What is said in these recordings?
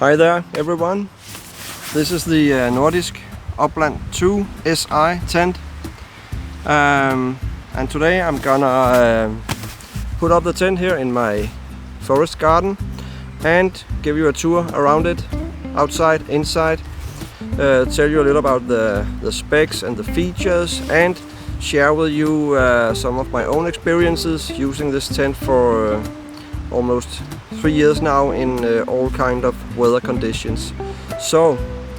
Hi there everyone, this is the Nordisk Oppland 2 SI tent, and today I'm gonna put up the tent here in my forest garden and give you a tour around it, outside, inside, tell you a little about the specs and the features, and share with you some of my own experiences using this tent for almost 3 years now in all kind of weather conditions. So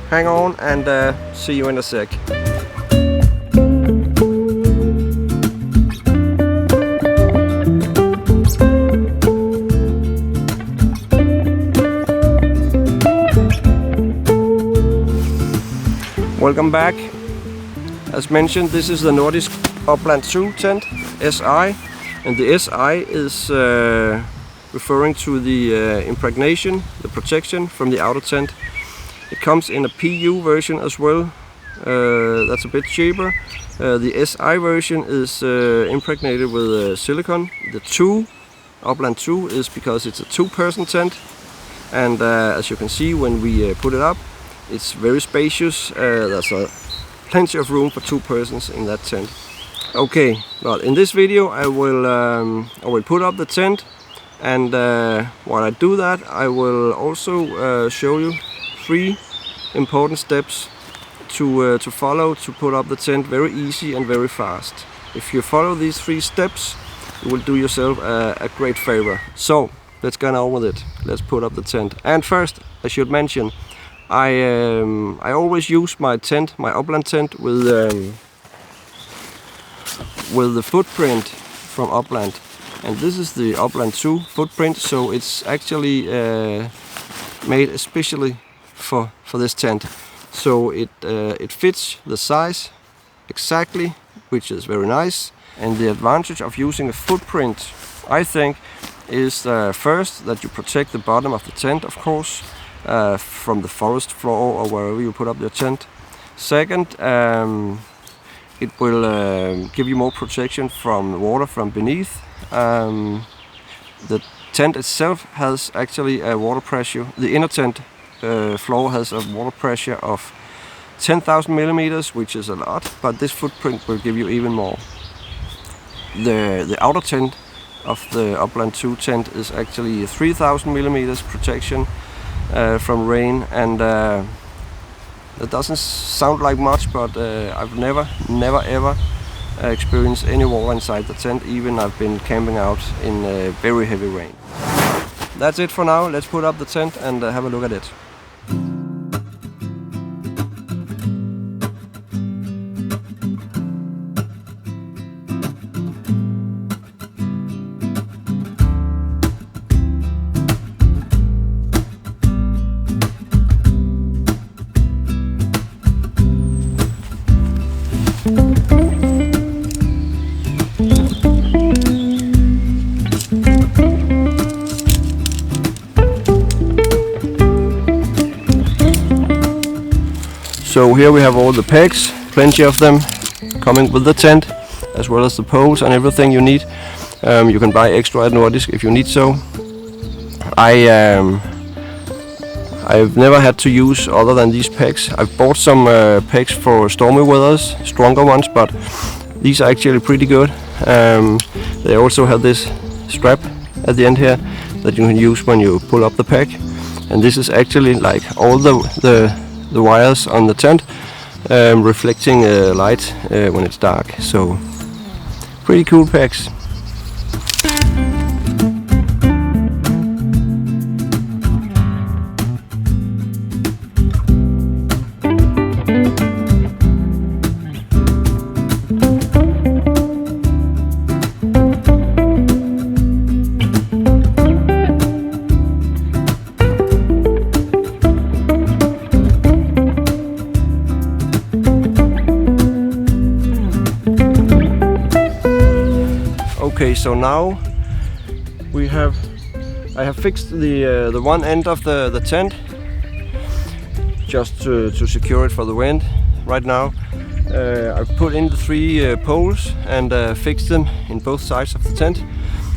hang on and see you in a sec. Welcome back. As mentioned, this is the Nordisk Oppland 2 tent SI, and the SI is referring to the impregnation, the protection from the outer tent. It comes in a PU version as well, that's a bit cheaper. The SI version is impregnated with silicone. The Oppland 2 is because it's a 2-person tent, and as you can see when we put it up, it's very spacious. There's plenty of room for 2 persons in that tent. Okay, well, in this video I will put up the tent. And while I do that, I will also show you 3 important steps to follow to put up the tent very easy and very fast. If you follow these 3 steps, you will do yourself a great favor. So let's get on with it. Let's put up the tent. And first, I should mention, I always use my tent, my Oppland tent, with the footprint from Oppland. And this is the Oppland 2 footprint, so it's actually made especially for this tent. So it fits the size exactly, which is very nice. And the advantage of using a footprint, I think, is first that you protect the bottom of the tent, of course, from the forest floor or wherever you put up your tent. Second, it will give you more protection from water from beneath. The tent itself has actually a water pressure. The inner tent floor has a water pressure of 10,000 millimeters, which is a lot, but this footprint will give you even more. The outer tent of the Oppland 2 tent is actually 3,000 millimeters protection from rain, and that doesn't sound like much, but I've never ever experienced any water inside the tent, even I've been camping out in very heavy rain. That's it for now. Let's put up the tent and have a look at it. So here we have all the pegs, plenty of them coming with the tent, as well as the poles and everything you need. You can buy extra at Nordisk if you need so. I've never had to use other than these pegs. I've bought some pegs for stormy weathers, stronger ones, but these are actually pretty good. They also have this strap at the end here that you can use when you pull up the peg, and this is actually like all the wires on the tent reflecting light when it's dark. So pretty cool pegs. Okay, so now I have fixed the one end of the tent just to secure it for the wind. Right now I've put in the 3 poles and fixed them in both sides of the tent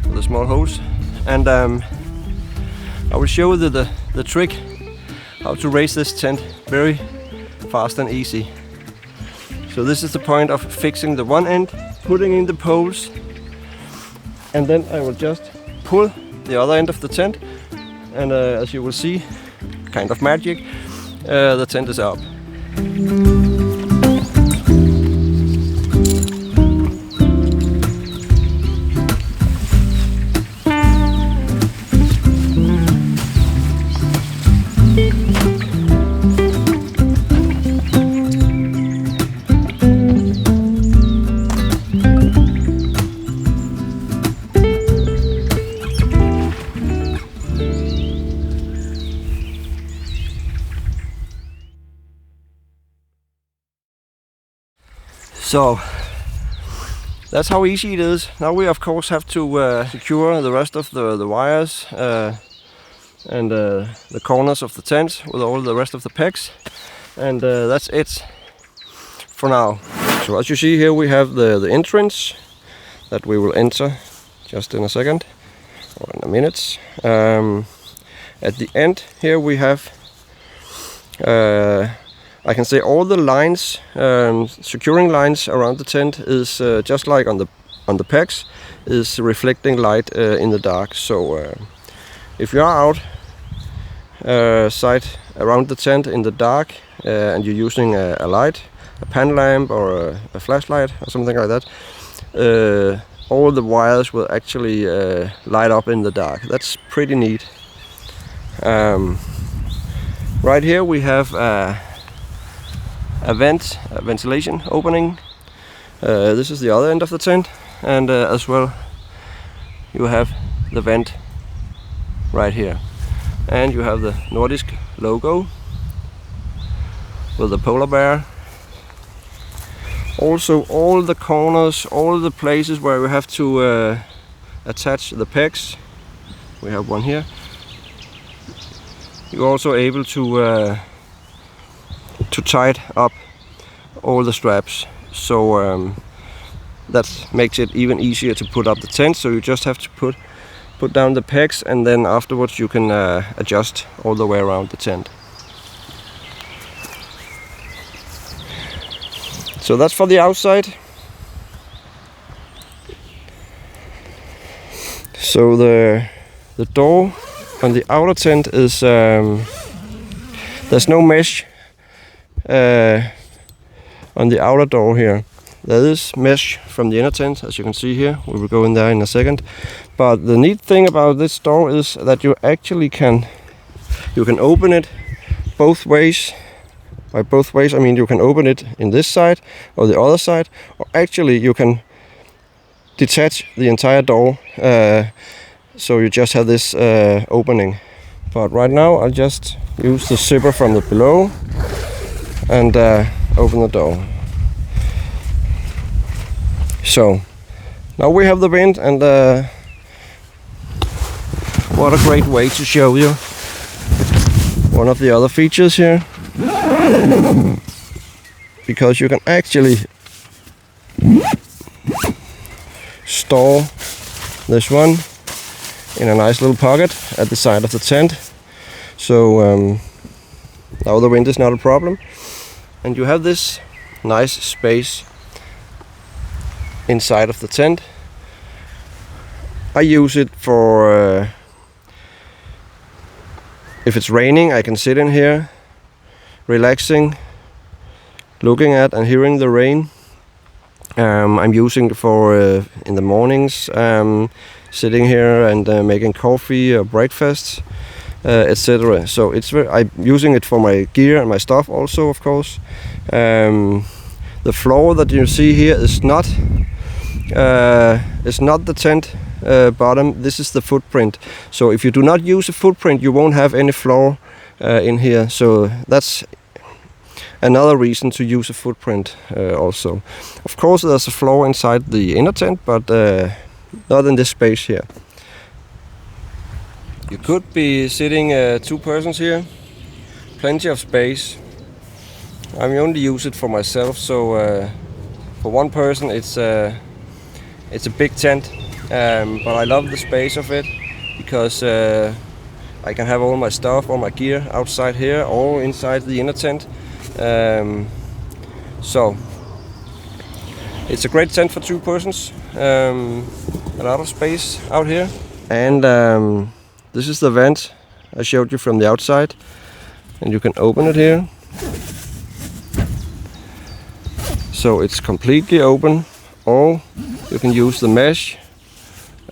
with the small holes, and I will show you the trick how to raise this tent very fast and easy. So this is the point of fixing the one end, putting in the poles, and then I will just pull the other end of the tent, and as you will see, kind of magic, the tent is up. So that's how easy it is. Now we of course have to secure the rest of the wires and the corners of the tent with all the rest of the pegs, and that's it for now. So as you see here, we have the entrance that we will enter just in a second or in a minute. At the end here we have I can say all the lines, securing lines around the tent is just like on the pegs, is reflecting light in the dark. So if you are outside around the tent in the dark and you're using a light, a pan lamp or a flashlight or something like that, all the wires will actually light up in the dark. That's pretty neat. Right here we have a ventilation opening. This is the other end of the tent, and as well you have the vent right here, and you have the Nordisk logo with the polar bear. Also all the corners, all the places where we have to attach the pegs, we have one here. You're also able to tight up all the straps, so that makes it even easier to put up the tent. So you just have to put down the pegs, and then afterwards you can adjust all the way around the tent. So that's for the outside. So the door on the outer tent is there's no mesh on the outer door here. There is mesh from the inner tent, as you can see here. We will go in there in a second. But the neat thing about this door is that you actually can open it both ways. By both ways I mean you can open it in this side or the other side, or actually you can detach the entire door, so you just have this opening. But right now I'll just use the zipper from the below and open the door. So now we have the vent, and what a great way to show you one of the other features here, because you can actually store this one in a nice little pocket at the side of the tent. So now the wind is not a problem, and you have this nice space inside of the tent. I use it for if it's raining, I can sit in here relaxing, looking at and hearing the rain. I'm using it for in the mornings, sitting here and making coffee or breakfast, etc. So I'm using it for my gear and my stuff also, of course. The floor that you see here is not the tent bottom. This is the footprint. So if you do not use a footprint, you won't have any floor in here. So that's another reason to use a footprint also. Of course there's a floor inside the inner tent, but not in this space here. You could be sitting 2 persons here, plenty of space. I only use it for myself, so for one person it's a big tent, but I love the space of it, because I can have all my stuff, all my gear outside here, or inside the inner tent. So it's a great tent for 2 persons. A lot of space out here. And this is the vent I showed you from the outside, and you can open it here. So it's completely open, or you can use the mesh.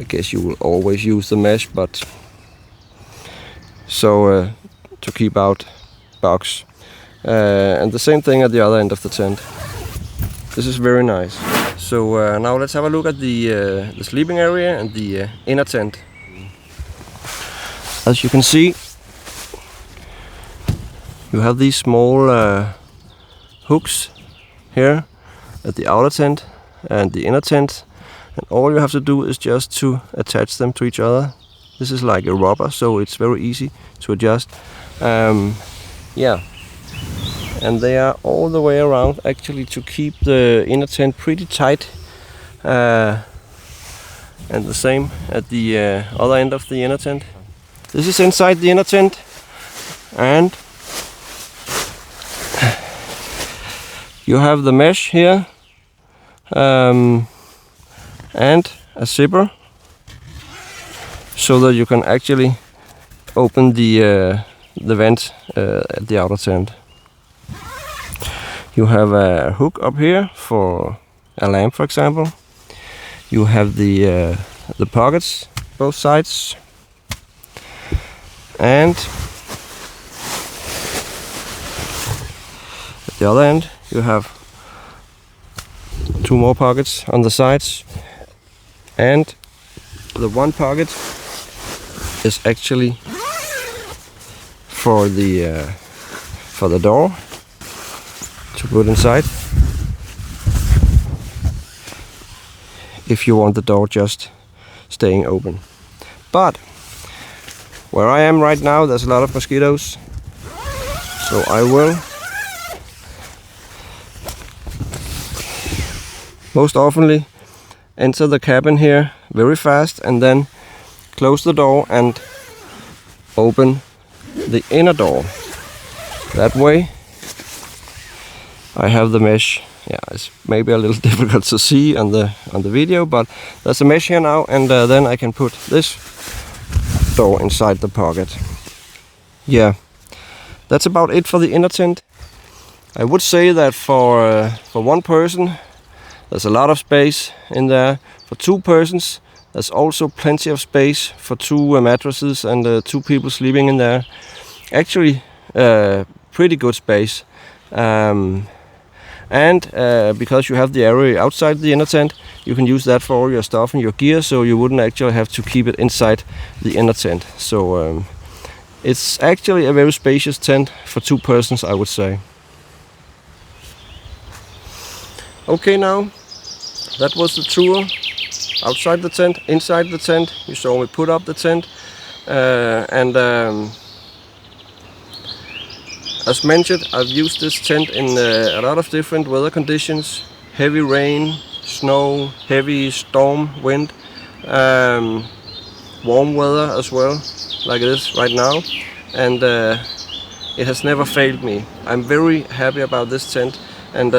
I guess you will always use the mesh, but so to keep out bugs. And the same thing at the other end of the tent. This is very nice. So now let's have a look at the sleeping area and the inner tent. As you can see, you have these small hooks here at the outer tent and the inner tent, and all you have to do is just to attach them to each other. This is like a rubber, so it's very easy to adjust. Yeah, and they are all the way around actually to keep the inner tent pretty tight, and the same at the other end of the inner tent. This is inside the inner tent, and you have the mesh here, and a zipper, so that you can actually open the vent at the outer tent. You have a hook up here for a lamp, for example. You have the pockets both sides, and at the other end you have 2 more pockets on the sides, and the one pocket is actually for the door to put inside, if you want the door just staying open. But where I am right now, there's a lot of mosquitoes, so I will most oftenly enter the cabin here very fast and then close the door and open the inner door. That way I have the mesh. Yeah, it's maybe a little difficult to see on the video, but there's a mesh here now, and then I can put this door inside the pocket. Yeah, that's about it for the inner tent. I would say that for 1 person there's a lot of space in there. For 2 persons there's also plenty of space for 2 mattresses and 2 people sleeping in there. Actually pretty good space. And because you have the area outside the inner tent, you can use that for all your stuff and your gear, so you wouldn't actually have to keep it inside the inner tent. So it's actually a very spacious tent for 2 persons, I would say. Okay, now that was the tour outside the tent, inside the tent. You saw me put up the tent, and as mentioned, I've used this tent in a lot of different weather conditions: heavy rain, snow, heavy storm, wind, warm weather as well, like it is right now, and it has never failed me. I'm very happy about this tent, and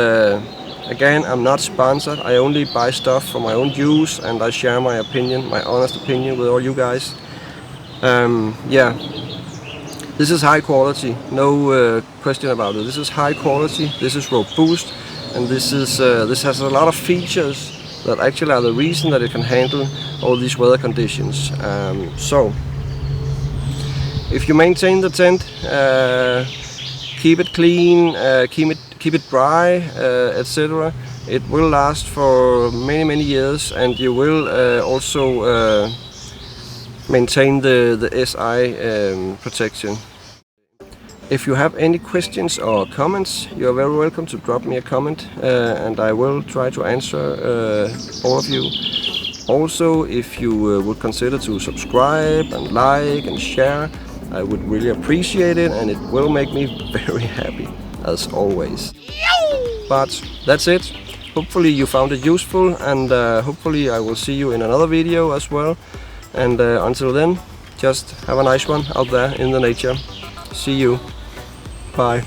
again, I'm not sponsored. I only buy stuff for my own use, and I share my opinion, my honest opinion, with all you guys. Yeah. This is high quality, no question about it. This is high quality, this is robust, and this has a lot of features that actually are the reason that it can handle all these weather conditions. So, if you maintain the tent, keep it clean, keep it dry, etc., it will last for many years, and you will also maintain the SI protection. If you have any questions or comments, you are very welcome to drop me a comment, and I will try to answer all of you. Also, if you would consider to subscribe and like and share, I would really appreciate it, and it will make me very happy, as always. But that's it. Hopefully you found it useful, and hopefully I will see you in another video as well. And until then, just have a nice one out there in the nature. See you. Bye.